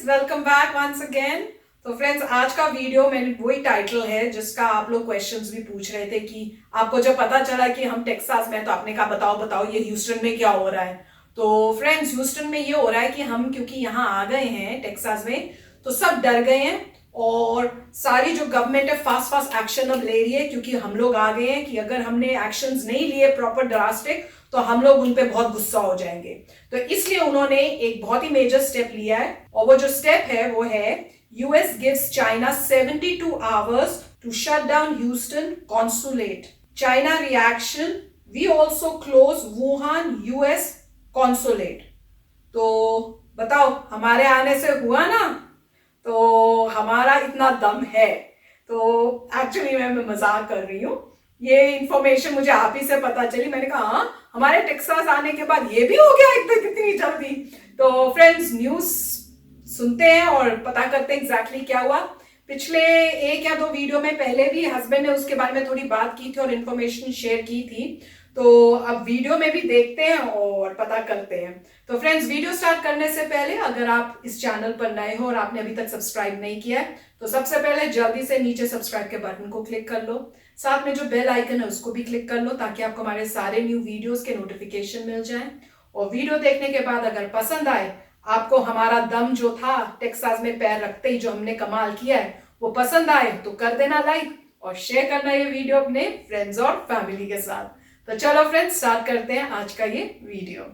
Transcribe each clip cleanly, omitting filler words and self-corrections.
Welcome back once again. तो friends, आज का वीडियो मैंने वही टाइटल है जिसका आप लोग क्वेश्चंस भी पूछ रहे थे कि आपको जब पता चला कि हम टेक्सास में, तो आपने कहा बताओ ये ह्यूस्टन में क्या हो रहा है। तो फ्रेंड्स, ह्यूस्टन में ये हो रहा है कि हम क्योंकि यहाँ आ गए हैं टेक्सास में, तो सब डर गए हैं और सारी जो गवर्नमेंट है फास्ट एक्शन अब ले रही है, क्योंकि हम लोग आ गए हैं कि अगर हमने एक्शंस नहीं लिए प्रॉपर ड्रास्टिक तो हम लोग उन पे बहुत गुस्सा हो जाएंगे। तो इसलिए उन्होंने एक बहुत ही मेजर स्टेप लिया है, और वो जो स्टेप है वो है US gives China 72 hours to shut down Houston consulate. China reaction, we also close Wuhan US consulate. तो बताओ, हमारे आने से हुआ ना, तो हमारा इतना दम है। तो एक्चुअली मैं मजाक कर रही हूँ, ये इंफॉर्मेशन मुझे आप ही से पता चली। मैंने कहा हाँ, हमारे टेक्सास आने के बाद ये भी हो गया एकदम इतनी जल्दी। तो फ्रेंड्स, न्यूज सुनते हैं और पता करते हैं एग्जैक्टली क्या हुआ। पिछले 1 या 2 वीडियो में पहले भी हस्बैंड ने उसके बारे में थोड़ी बात की थी और इन्फॉर्मेशन शेयर की थी। तो अब वीडियो में भी देखते हैं और पता करते हैं। तो फ्रेंड्स, वीडियो स्टार्ट करने से पहले अगर आप इस चैनल पर नए हो और आपने अभी तक सब्सक्राइब नहीं किया है, तो सबसे पहले जल्दी से नीचे सब्सक्राइब के बटन को क्लिक कर लो। साथ में जो बेल आइकन है उसको भी क्लिक कर लो, ताकि आपको हमारे सारे न्यू वीडियोस के नोटिफिकेशन मिल जाए। और वीडियो देखने के बाद अगर पसंद आए, आपको हमारा दम जो था टेक्सास में पैर रखते ही जो हमने कमाल किया है वो पसंद आए, तो कर देना लाइक और शेयर करना ये वीडियो अपने फ्रेंड्स और फैमिली के साथ। तो चलो फ्रेंड्स, स्टार्ट करते हैं आज का ये वीडियो।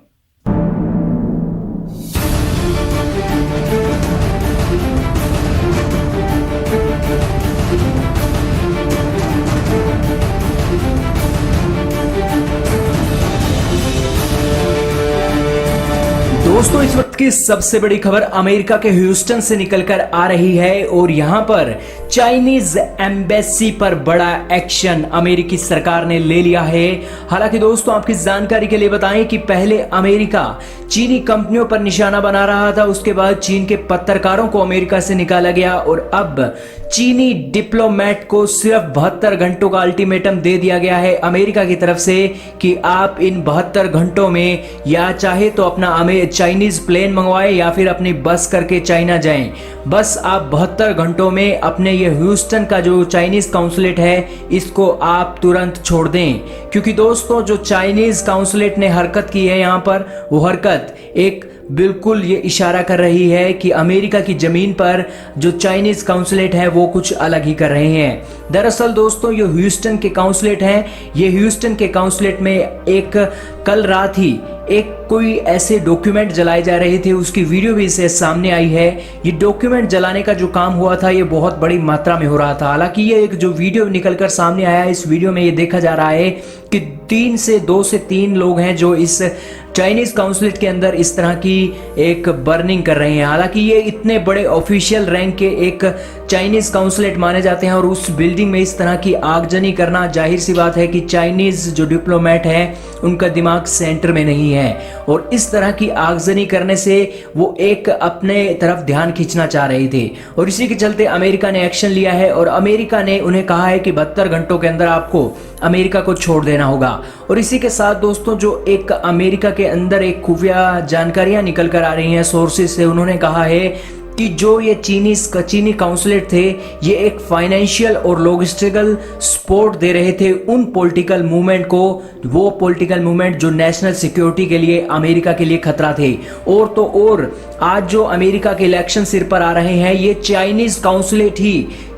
दोस्तों, इस वक्त की सबसे बड़ी खबर अमेरिका के ह्यूस्टन से निकलकर आ रही है और यहां पर चाइनीज एम्बेसी पर बड़ा एक्शन अमेरिकी सरकार ने ले लिया है। हालांकि दोस्तों, आपकी जानकारी के लिए बताएं कि पहले अमेरिका चीनी कंपनियों पर निशाना बना रहा था, उसके बाद चीन के पत्रकारों को अमेरिका से निकाला गया और अब चीनी डिप्लोमेट को सिर्फ 72 घंटों का अल्टीमेटम दे दिया गया है अमेरिका की तरफ से कि आप इन 72 घंटों में या चाहे तो अपना चाइनीज प्लेन मंगवाएं या फिर अपनी बस करके चाइना जाएं। बस आप 72 घंटों में अपने ये ह्यूस्टन का जो चाइनीज काउंसुलेट है इसको आप तुरंत छोड़ दें, क्योंकि दोस्तों जो चाइनीज काउंसुलेट ने हरकत की है यहाँ पर, वो हरकत एक बिल्कुल ये इशारा कर रही है कि अमेरिका की जमीन पर जो चाइनीज काउंसुलेट है वो कुछ अलग ही कर रहे हैं। दरअसल दोस्तों, ये ह्यूस्टन के काउंसुलेट हैं, ये ह्यूस्टन के काउंसुलेट में एक कल रात ही एक कोई ऐसे डॉक्यूमेंट जलाए जा रहे थे, उसकी वीडियो भी इसे सामने आई है। ये डॉक्यूमेंट जलाने का जो काम हुआ था ये बहुत बड़ी मात्रा में हो रहा था। हालांकि ये एक जो वीडियो निकलकर सामने आया है, इस वीडियो में ये देखा जा रहा है कि 2 से 3 लोग हैं जो इस चाइनीज काउंसुलेट के अंदर इस तरह की एक बर्निंग कर रहे हैं। हालांकि ये इतने बड़े ऑफिशियल रैंक के एक चाइनीज काउंसुलेट माने जाते हैं और उस बिल्डिंग में इस तरह की आगजनी करना, जाहिर सी बात है कि चाइनीज जो डिप्लोमेट है उनका दिमाग सेंटर में नहीं है और इस तरह की आगजनी करने से वो एक अपने तरफ ध्यान खींचना चाह रहे थे और इसी के चलते अमेरिका ने एक्शन लिया है और अमेरिका ने उन्हें कहा है कि 72 घंटों के अंदर आपको अमेरिका को छोड़ देना होगा। और इसी के साथ दोस्तों, जो एक अमेरिका के अंदर एक खुफिया जानकारियां निकल कर आ रही हैं सोर्सेज से, उन्होंने कहा है कि जो ये चीनी काउंसुलेट थे ये एक फाइनेंशियल और लॉजिस्टिकल सपोर्ट दे रहे थे उन पॉलिटिकल मूवमेंट को, वो पॉलिटिकल मूवमेंट जो नेशनल सिक्योरिटी के लिए, अमेरिका के लिए खतरा थे। और तो और आज जो अमेरिका के इलेक्शन सिर पर आ रहे हैं, ये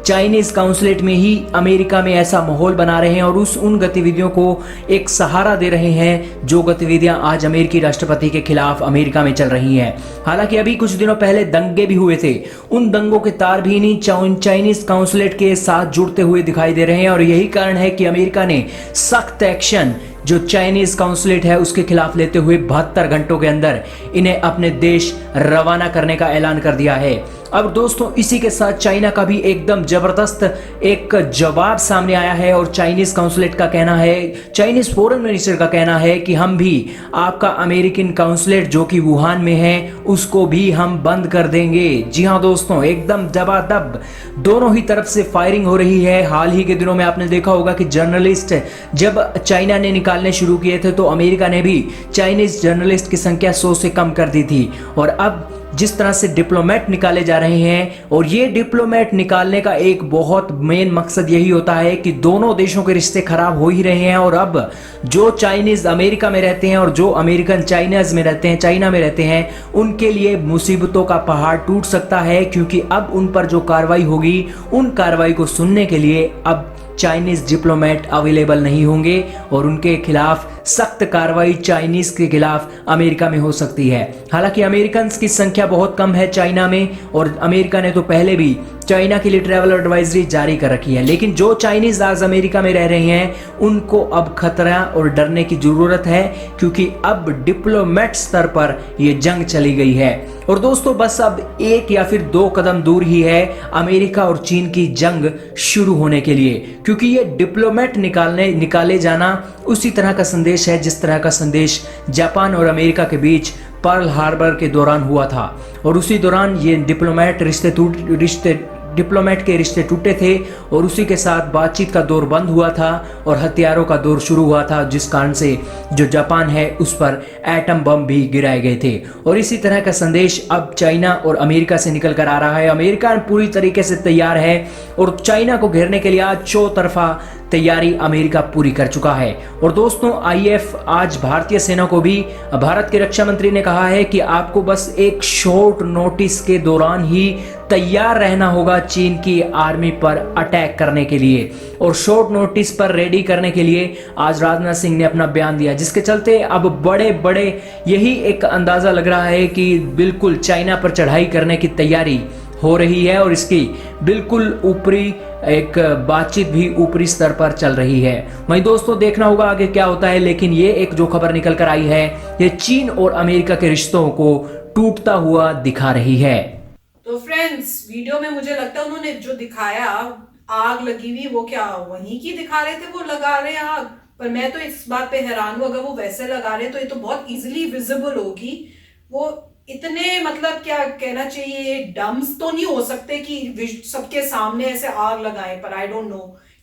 चाइनीज काउंसुलेट में ही अमेरिका में ऐसा माहौल बना रहे हैं और उन गतिविधियों को एक सहारा दे रहे हैं जो गतिविधियां आज अमेरिकी राष्ट्रपति के खिलाफ अमेरिका में चल रही हैं। हालांकि अभी कुछ दिनों पहले दंगे भी हुए थे, उन दंगों के तार भी नहीं चाइनीज काउंसुलेट के साथ जुड़ते हुए दिखाई दे रहे हैं और यही कारण है कि अमेरिका ने सख्त एक्शन जो चाइनीज काउंसुलेट है उसके खिलाफ लेते हुए 72 घंटों के अंदर इन्हें अपने देश रवाना करने का ऐलान कर दिया है। अब दोस्तों, इसी के साथ चाइना का भी एकदम जबरदस्त एक जवाब सामने आया है और चाइनीज काउंसुलेट का कहना है, चाइनीज फॉरेन मिनिस्टर का कहना है कि हम भी आपका अमेरिकन काउंसुलेट जो कि वुहान में है उसको भी हम बंद कर देंगे। जी हाँ दोस्तों, एकदम दबादब दोनों ही तरफ से फायरिंग हो रही है। हाल ही के दिनों में आपने देखा होगा कि जर्नलिस्ट जब चाइना ने निकालने शुरू किए थे तो अमेरिका ने भी चाइनीज जर्नलिस्ट की संख्या 100 से कम कर दी थी और अब जिस तरह से डिप्लोमेट निकाले जा रहे हैं, और ये डिप्लोमेट निकालने का एक बहुत मेन मकसद यही होता है कि दोनों देशों के रिश्ते खराब हो ही रहे हैं, और अब जो चाइनीज अमेरिका में रहते हैं और जो अमेरिकन चाइनाज में रहते हैं, चाइना में रहते हैं, उनके लिए मुसीबतों का पहाड़ टूट सकता है, क्योंकि अब उन पर जो कार्रवाई होगी, उन कार्रवाई को सुनने के लिए अब चाइनीज डिप्लोमेट अवेलेबल नहीं होंगे, और उनके खिलाफ सख्त कार्रवाई चाइनीज के खिलाफ अमेरिका में हो सकती है। हालांकि अमेरिकन की संख्या बहुत कम है चाइना में, और अमेरिका ने तो पहले भी चाइना के लिए ट्रैवल एडवाइजरी जारी कर रखी है, लेकिन जो चाइनीज आज अमेरिका में रह रहे हैं उनको अब खतरा और डरने की जरूरत है, क्योंकि अब डिप्लोमेट स्तर पर यह जंग चली गई है। और दोस्तों, बस अब एक या फिर 2 कदम दूर ही है अमेरिका और चीन की जंग शुरू होने के लिए, क्योंकि ये डिप्लोमेट निकाले जाना उसी तरह का संदेश है जिस तरह का संदेश जापान और अमेरिका के बीच पर्ल हार्बर के दौरान हुआ था, और उसी दौरान ये डिप्लोमेट के रिश्ते टूटे थे, और उसी के साथ बातचीत का दौर बंद हुआ था और हथियारों का दौर शुरू हुआ था, जिस कारण से जो जापान है उस पर एटम बम भी गिराए गए थे। और इसी तरह का संदेश अब चाइना और अमेरिका से निकल कर आ रहा है। अमेरिका पूरी तरीके से तैयार है, और चाइना को घेरने के लिए आज चौतरफा तैयारी अमेरिका पूरी कर चुका है। और दोस्तों, आईएफ आज भारतीय सेना को भी, भारत के रक्षा मंत्री ने कहा है कि आपको बस एक शॉर्ट नोटिस के दौरान ही तैयार रहना होगा चीन की आर्मी पर अटैक करने के लिए, और शॉर्ट नोटिस पर रेडी करने के लिए आज राजनाथ सिंह ने अपना बयान दिया, जिसके चलते अब बड़े बड़े यही एक अंदाजा लग रहा है कि बिल्कुल चाइना पर चढ़ाई करने की तैयारी हो रही है, और इसकी बिल्कुल ऊपरी एक बातचीत भी ऊपरी स्तर पर चल रही है। वहीं दोस्तों, देखना होगा आगे क्या होता है, लेकिन ये एक जो खबर निकल कर आई है, ये चीन और अमेरिका के रिश्तों को टूटता हुआ दिखा रही है। तो फ्रेंड्स, वीडियो में मुझे लगता है उन्होंने जो दिखाया, आग लगी हुई, वो क्या वहीं की दिखा रहे थे, वो लगा रहे हैं आग। पर मैं तो इस बात पे हैरान हूं, अगर वो वैसे लगा रहे हैं तो ये तो बहुत इजीली विजिबल होगी। वो इतने, मतलब क्या कहना चाहिए, डम्स तो नहीं हो सकते कि सबके सामने ऐसे आग लगाएं। पर आई डोंट नो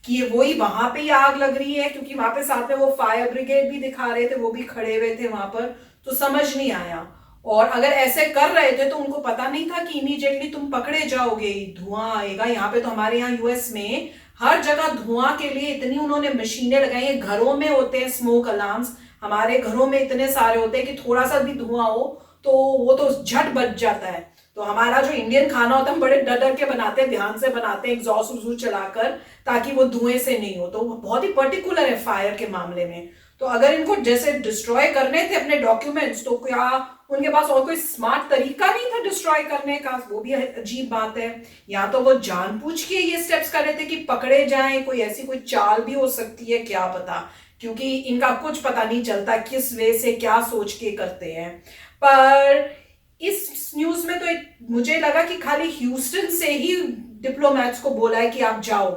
कि ये वही वहां पे ही आग लग रही है, क्योंकि वहां पे साथ में वो फायर ब्रिगेड भी दिखा रहे थे, वो भी खड़े हुए थे वहां पर, तो समझ नहीं आया। और अगर ऐसे कर रहे थे तो उनको पता नहीं था कि इमीडिएटली तुम पकड़े जाओगे, धुआं आएगा। यहाँ पे तो हमारे यहाँ यूएस में हर जगह धुआं के लिए इतनी उन्होंने मशीनें लगाई हैं, घरों में होते हैं स्मोक अलार्म्स, हमारे घरों में इतने सारे होते हैं कि थोड़ा सा भी धुआं हो तो वो तो झट बच जाता है। तो हमारा जो इंडियन खाना होता है हम बड़े डर डर के बनाते हैं, ध्यान से बनाते हैं, एग्जॉस्ट चलाकर, ताकि वो धुएं से नहीं हो। तो बहुत ही पर्टिकुलर है फायर के मामले में। तो अगर इनको जैसे डिस्ट्रॉय करने थे अपने डॉक्यूमेंट्स, तो क्या उनके पास और कोई स्मार्ट तरीका नहीं था डिस्ट्रॉय करने का? वो भी अजीब बात है। या तो वो जानबूझ के ये स्टेप्स कर रहे थे कि पकड़े जाएं, कोई ऐसी कोई चाल भी हो सकती है, क्या पता, क्योंकि इनका कुछ पता नहीं चलता किस वे से क्या सोच के करते हैं। पर इस न्यूज में तो मुझे लगा कि खाली ह्यूस्टन से ही डिप्लोमेट्स को बोला है कि आप जाओ,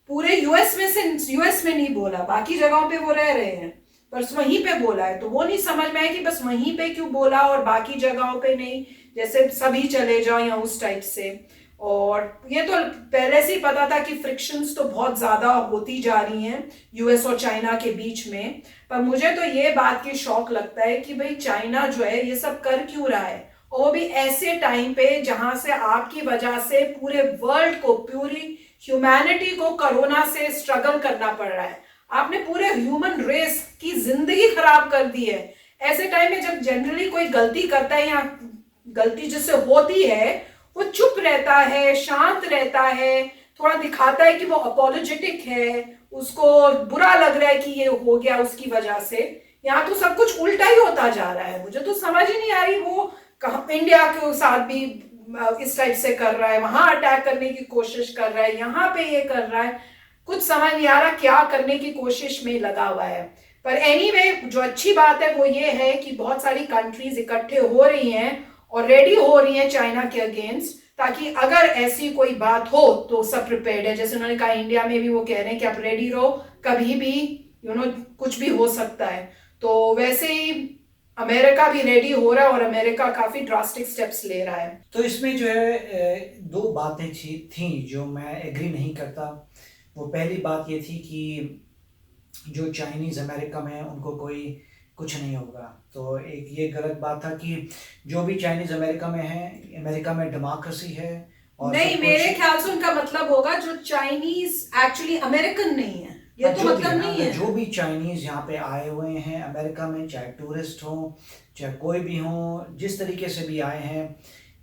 पूरे यूएस में नहीं बोला, बाकी जगहों पे वो रह रहे हैं, बस वहीं पे बोला है। तो वो नहीं समझ में आया कि बस वहीं पे क्यों बोला और बाकी जगहों पे नहीं, जैसे सभी चले जाओ या उस टाइप से। और ये तो पहले से ही पता था कि फ्रिक्शंस तो बहुत ज्यादा होती जा रही हैं यूएस और चाइना के बीच में। पर मुझे तो ये बात की शौक लगता है कि भाई चाइना जो है ये सब कर क्यों रहा है, और वो भी ऐसे टाइम पे जहां से आपकी वजह से पूरे वर्ल्ड को, पूरी ह्यूमैनिटी को कोरोना से स्ट्रगल करना पड़ रहा है। आपने पूरे ह्यूमन रेस की जिंदगी खराब कर दी है। ऐसे टाइम में जब जनरली कोई गलती करता है या गलती जिससे होती है, वो चुप रहता है, शांत रहता है, थोड़ा दिखाता है कि वो अपॉलोजेटिक है, उसको बुरा लग रहा है कि ये हो गया उसकी वजह से। यहाँ तो सब कुछ उल्टा ही होता जा रहा है। मुझे तो समझ ही नहीं आ रही, वो इंडिया के साथ भी इस टाइप से कर रहा है, वहां अटैक करने की कोशिश कर रहा है, यहाँ पे ये कर रहा है, कुछ समझ नहीं आ रहा क्या करने की कोशिश में लगा हुआ है। पर एनीवे, जो अच्छी बात है वो ये है कि बहुत सारी कंट्रीज इकट्ठे हो रही हैं और रेडी हो रही हैं चाइना के अगेंस्ट, ताकि अगर ऐसी कोई बात हो तो सब प्रिपेयर्ड है। जैसे उन्होंने कहा इंडिया में भी वो कह रहे हैं कि आप रेडी रहो, कभी भी कुछ भी हो सकता है। तो वैसे ही अमेरिका भी रेडी हो रहा है और अमेरिका काफी ड्रास्टिक स्टेप्स ले रहा है। तो इसमें जो है 2 बातें थी जो मैं एग्री नहीं करता। वो पहली बात ये थी कि जो चाइनीज अमेरिका में उनको कुछ नहीं होगा। तो एक ये गलत बात था कि जो भी चाइनीज अमेरिका में है, अमेरिका में डेमोक्रेसी है और नहीं, सब मेरे कुछ। ख्याल से उनका मतलब होगा जो चाइनीज एक्चुअली अमेरिकन नहीं है, ये तो जो भी मतलब है ना, नहीं है। जो भी चाइनीज यहाँ पे आए हुए हैं अमेरिका में, चाहे टूरिस्ट हो चाहे कोई भी हो, जिस तरीके से भी आए हैं,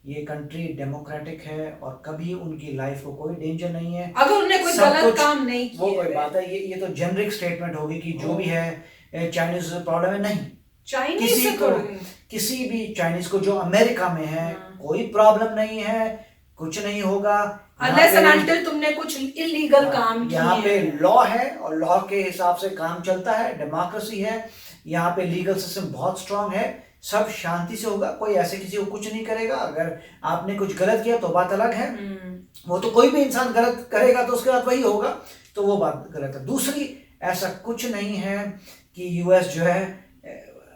ये कंट्री डेमोक्रेटिक है और कभी उनकी लाइफ को कोई डेंजर नहीं है। अगर उन्होंने कोई सब गलत कुछ काम नहीं वो किए कोई हुए। बात है, ये तो जेनरिक स्टेटमेंट होगी कि जो भी है चाइनीज प्रॉब्लम है। नहीं, चाइनीज किसी से को, थोड़ी। किसी भी चाइनीज को जो अमेरिका में है कोई प्रॉब्लम नहीं है, कुछ नहीं होगा। अनलेस यहाँ एंड पे- अनटिल तुमने कुछ इलीगल काम किए यहाँ पे हैं। लॉ है और लॉ के हिसाब से काम चलता है, डेमोक्रेसी है, यहाँ पे लीगल सिस्टम बहुत स्ट्रांग है, सब शांति से होगा, कोई ऐसे किसी को कुछ नहीं करेगा। अगर आपने कुछ गलत किया तो बात अलग है, वो तो कोई भी इंसान गलत करेगा तो उसके बाद वही होगा, तो वो बात गलत है। दूसरी, ऐसा कुछ नहीं है कि यूएस जो है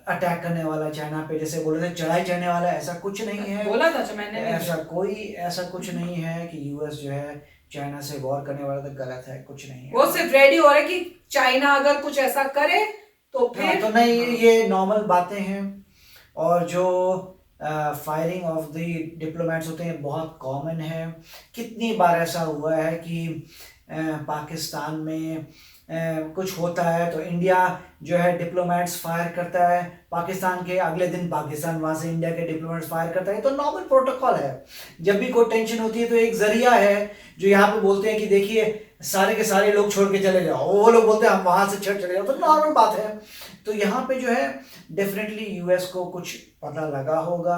अटैक करने वाला चाइना पे, जैसे बोल रहे थे चढ़ाई चढ़ने वाला, ऐसा कुछ नहीं है। बोला था जो मैंने ऐसा कुछ नहीं है कि यूएस जो है चाइना से वॉर करने वाला, तो गलत है, कुछ नहीं है। वो सिर्फ रेडी हो रहा है कि चाइना अगर कुछ ऐसा करे तो फिर तो नहीं, ये नॉर्मल बातें हैं। और जो फायरिंग ऑफ द डिप्लोमेट्स होते हैं बहुत कॉमन है। कितनी बार ऐसा हुआ है कि पाकिस्तान में कुछ होता है तो इंडिया जो है डिप्लोमेट्स फायर करता है, पाकिस्तान के अगले दिन पाकिस्तान वहां से इंडिया के डिप्लोमेट्स फायर करता है। तो नॉर्मल प्रोटोकॉल है। जब भी कोई टेंशन होती है तो एक जरिया है जो यहाँ पे बोलते हैं कि देखिए सारे के सारे लोग छोड़ के चले जाओ, वो लोग बोलते हैं हम वहां से छोड़ चले जाओ, तो नॉर्मल बात है। तो यहाँ पे जो है डेफिनेटली यूएस को कुछ पता लगा होगा,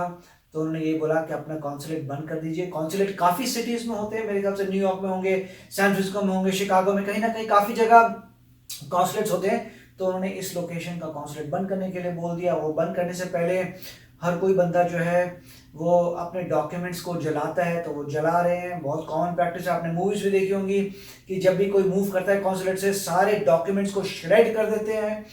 तो उन्होंने ये बोला कि अपना कॉन्सुलेट बंद कर दीजिए। कॉन्सुलेट काफ़ी सिटीज़ में होते हैं, मेरे ख्याल से न्यूयॉर्क में होंगे, सैन फ्रांसिस्को में होंगे, शिकागो में, कहीं ना कहीं काफ़ी जगह कॉन्सुलेट्स होते हैं। तो उन्होंने इस लोकेशन का कॉन्सुलेट बंद करने के लिए बोल दिया। वो बंद करने से पहले हर कोई बंदा जो है वो अपने डॉक्यूमेंट्स को जलाता है, तो वो जला रहे हैं। बहुत कॉमन प्रैक्टिस है, आपने मूवीज भी देखी होंगी कि जब भी कोई मूव करता है कॉन्सुलेट से, सारे डॉक्यूमेंट्स को श्रेड कर देते हैं।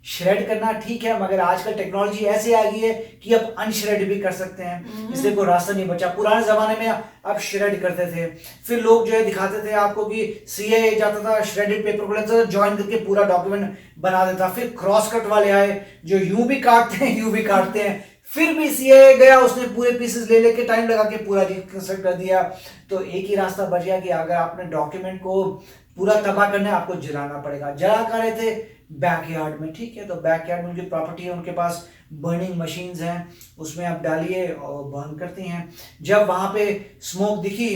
श्रेड करना ठीक है, मगर आजकल टेक्नोलॉजी ऐसी आ गई है कि अब अनश्रेड भी कर सकते हैं, इसलिए कोई रास्ता नहीं बचा। पुराने जमाने में अब श्रेड करते थे, फिर लोग जो है दिखाते थे आपको कि सीए जाता था, श्रेडेड पेपर को लेता था, ज्वाइन करके पूरा डॉक्यूमेंट बना देता। फिर क्रॉस कट वाले आए जो यूं भी काटते हैं यूं भी काटते हैं, फिर भी सीए गया, उसने पूरे पीसेस ले लेके टाइम लगा के पूरा रिकंस्ट्रक्ट कर दिया। तो एक ही रास्ता बच गया कि अगर आपने डॉक्यूमेंट को पूरा तबाह करना है आपको जलाना पड़ेगा। जला कर रहे थे बैकयार्ड में, ठीक है, तो बैकयार्ड में उनकी प्रॉपर्टी है, उनके पास बर्निंग मशीन्स हैं, उसमें आप डालिए और बर्न करती हैं। जब वहां पे स्मोक दिखी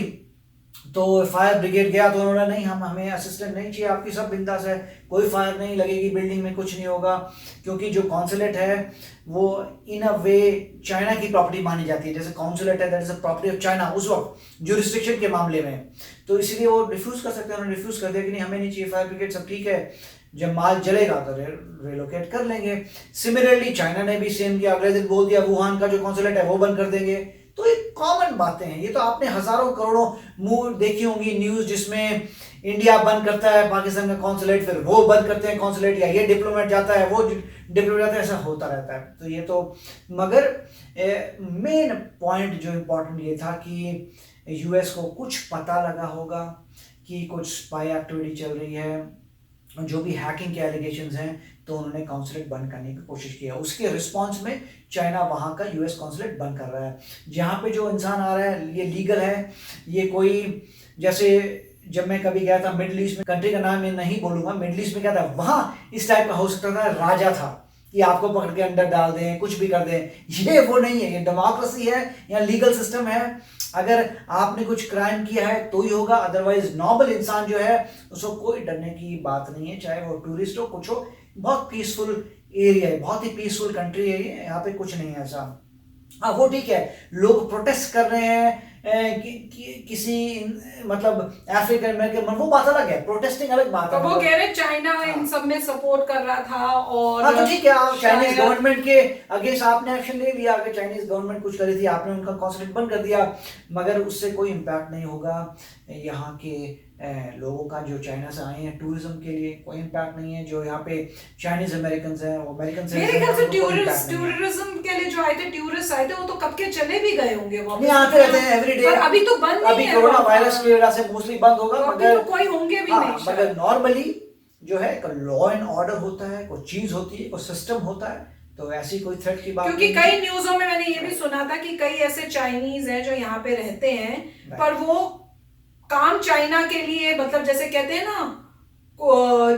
तो फायर ब्रिगेड गया, तो उन्होंने नहीं, हमें असिस्टेंट नहीं चाहिए, आपकी सब बिंदास है, कोई फायर नहीं लगेगी, बिल्डिंग में कुछ नहीं होगा। क्योंकि जो कॉन्सुलेट है वो इन अ वे चाइना की प्रॉपर्टी मानी जाती है, जैसे कॉन्सुलेट है that is a property of China उस वक्त जुरिस्डिक्शन के मामले में, तो इसलिए वो रिफ्यूज कर सकते हैं। उन्होंने रिफ्यूज कर दिया कि नहीं हमें नहीं चाहिए फायर ब्रिगेड, सब ठीक है, जब माल जलेगा तो रिलोकेट कर लेंगे। सिमिलरली चाइना ने भी सेम किया, अगले दिन बोल दिया वुहान का जो कॉन्सुलेट है वो बंद कर देंगे। तो ये कॉमन बातें हैं, ये तो आपने हजारों करोड़ों मूव देखी होंगी न्यूज जिसमें इंडिया बंद करता है पाकिस्तान का कॉन्सुलेट, फिर वो बंद करते हैं कॉन्सुलेट, या ये डिप्लोमेट जाता है वो डिप्लोमेट जाता है, ऐसा होता रहता है। तो ये तो, मगर मेन पॉइंट जो इम्पोर्टेंट ये था कि यूएस को कुछ पता लगा होगा कि कुछ स्पाई एक्टिविटी चल रही है, जो भी हैकिंग के एलिगेशंस हैं, तो उन्होंने कॉन्सुलेट बंद करने की कोशिश किया। उसके रिस्पांस में चाइना वहाँ का यूएस कॉन्सुलेट बंद कर रहा है। जहाँ पे जो इंसान आ रहा है ये लीगल है, ये कोई, जैसे जब मैं कभी गया था मिडिल ईस्ट में, कंट्री का नाम मैं नहीं बोलूँगा, मिडिल ईस्ट में क्या था, वहाँ इस टाइप का हो सकता था, राजा था कि आपको पकड़ के अंदर डाल दें, कुछ भी कर दें। ये वो नहीं है, ये डेमोक्रेसी है, यहाँ लीगल सिस्टम है। अगर आपने कुछ क्राइम किया है तो ही होगा, अदरवाइज नॉर्मल इंसान जो है उसको कोई डरने की बात नहीं है, चाहे वो टूरिस्ट हो कुछ हो। बहुत पीसफुल एरिया है, बहुत ही पीसफुल कंट्री है ये, यहाँ पे कुछ नहीं है ऐसा। हाँ वो ठीक है, लोग प्रोटेस्ट कर रहे हैं किसी मतलब अफ्रीकन अमेरिकन, वो बात अलग है, प्रोटेस्टिंग अलग बात है। तो वो कह रहे चाइना इन सब में सपोर्ट कर रहा था, और हाँ तो ठीक है, आप चाइनीज गवर्नमेंट के अगेंस्ट आपने एक्शन ले लिया, अगर चाइनीज गवर्नमेंट कुछ कर रही थी आपने उनका कॉन्सुलेट बंद कर दिया, मगर उससे कोई इम्पैक्ट नहीं होगा यहाँ के लोगों का जो चाइना से आए हैं टूरिज्म के लिए, कोई इम्पैक्ट नहीं है। जो यहाँ पे चाइनीज अमेरिकन हैं वो अमेरिकन से, मेरे ख्याल से टूरिज्म के लिए जो आए थे, टूरिस्ट आए थे, वो तो कब के चले भी गए होंगे, वो नहीं आते रहते हैं एवरी डे, अभी तो बंद नहीं है, अभी कोरोना वायरस की वजह से मोस्टली बंद होगा, मगर कोई होंगे भी नहीं, मगर नॉर्मली जो है लॉ एंड ऑर्डर होता है, कोई चीज होती है, कोई सिस्टम होता है, तो ऐसी कोई थ्रेट की बात क्योंकि नहीं कई है। न्यूज़ों में मैंने ये भी सुना था कि कई ऐसे चाइनीज हैं जो यहाँ पे रहते हैं, पर वो काम चाइना के लिए, मतलब जैसे कहते हैं ना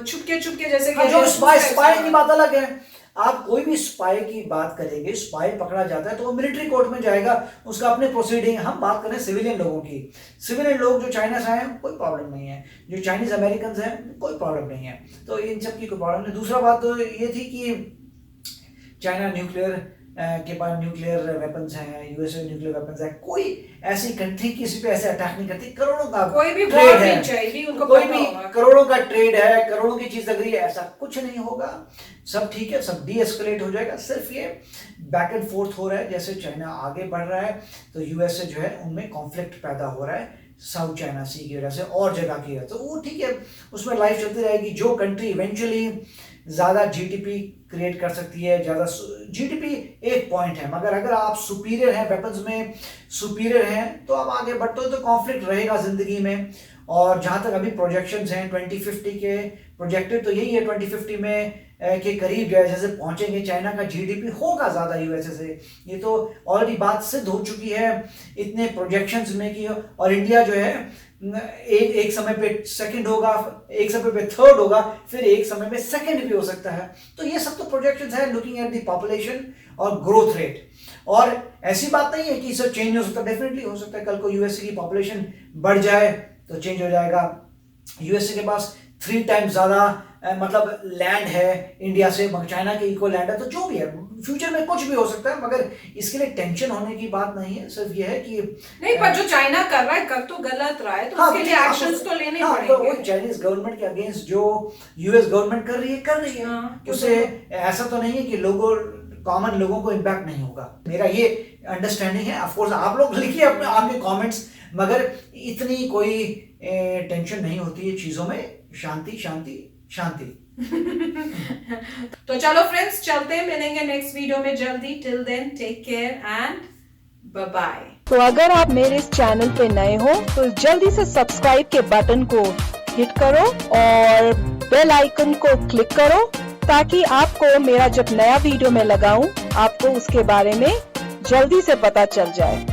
छुपके छुपके, जैसे हाँ, कि जो स्पाई की बात अलग है। आप कोई भी स्पाई की बात करेंगे, स्पाई पकड़ा जाता है तो वो मिलिट्री कोर्ट में जाएगा, उसका अपने प्रोसीडिंग। हम बात करें सिविलियन लोगों की, सिविलियन लोग जो चाइना से आए हैं कोई प्रॉब्लम नहीं है, जो चाइनीज अमेरिकन हैं कोई प्रॉब्लम नहीं है, तो इन सब की कोई प्रॉब्लम नहीं। दूसरा बात तो ये थी कि चाइना न्यूक्लियर के पास न्यूक्लियर वेपन्स हैं, यूएसए न्यूक्लियर वेपन्स है, कोई ऐसी कंट्री किसी पे ऐसे अटैक नहीं करती। करोड़ों का कोई भी ट्रेड वॉर है, नहीं चाहिए उनको, कोई पता भी होगा। करोड़ों का ट्रेड है, करोड़ों की चीज लग रही है, ऐसा कुछ नहीं होगा। सब ठीक है, सब डी एस्केलेट हो जाएगा। सिर्फ ये बैक एंड फोर्थ हो रहा है, जैसे चाइना आगे बढ़ रहा है तो यूएसए जो है उनमें कॉन्फ्लिक्ट पैदा हो रहा है साउथ चाइना सी की वजह से और जगह की वजह से, तो वो ठीक है, उसमें लाइफ चलती रहेगी। जो कंट्री इवेंचुअली ज़्यादा जीडीपी क्रिएट कर सकती है, ज़्यादा जीडीपी एक पॉइंट है, मगर अगर आप सुपीरियर हैं, वेपन्स में सुपीरियर हैं, तो आप आगे बढ़ते हो तो कॉन्फ्लिक्ट रहेगा ज़िंदगी में। और जहाँ तक अभी प्रोजेक्शंस हैं 2050 के प्रोजेक्टेड, तो यही है 2050 में के करीब जैसे पहुंचेंगे, चाइना का जीडीपी होगा ज़्यादा यूएसए से। ये तो ऑलरेडी बात सिद्ध हो चुकी है इतने प्रोजेक्शंस में कि, और इंडिया जो है एक समय पे सेकंड होगा, एक समय पे थर्ड होगा, फिर एक समय पे सेकंड भी हो सकता है। तो ये सब तो प्रोजेक्शंस है लुकिंग एट द पॉपुलेशन और ग्रोथ रेट। और ऐसी बात नहीं है कि सब चेंज हो सकता है, डेफिनेटली हो सकता है कल को यूएसए की पॉपुलेशन बढ़ जाए तो चेंज हो जाएगा। यूएसए के पास 3 टाइम्स ज़्यादा मतलब लैंड है इंडिया से, चाइना के इक्वल लैंड है, तो जो भी है फ्यूचर में कुछ भी हो सकता है, मगर इसके लिए टेंशन होने की बात नहीं है। सिर्फ ये है कि नहीं, पर जो चाइना कर रहा है कर तो गलत रहा है, तो उसके लिए एक्शंस तो लेने तो पड़ेंगे। वो चाइनीज गवर्नमेंट के अगेंस्ट जो यूएस गवर्नमेंट कर रही है हाँ, उससे ऐसा तो नहीं है कि लोगों कॉमन लोगों को इम्पैक्ट नहीं होगा। मेरा ये अंडरस्टैंडिंग है। ऑफ कोर्स आप लोग लिखिए अपने आपके कमेंट्स, मगर इतनी कोई टेंशन नहीं होती है चीजों में, शांति शांति शांति। तो चलो फ्रेंड्स, चलते हैं, मिलेंगे नेक्स्ट वीडियो में जल्दी। Till then take care and bye bye. तो अगर आप मेरे इस चैनल पे नए हो तो जल्दी से सब्सक्राइब के बटन को हिट करो और बेल आइकन को क्लिक करो, ताकि आपको मेरा जब नया वीडियो मैं लगाऊं आपको उसके बारे में जल्दी से पता चल जाए।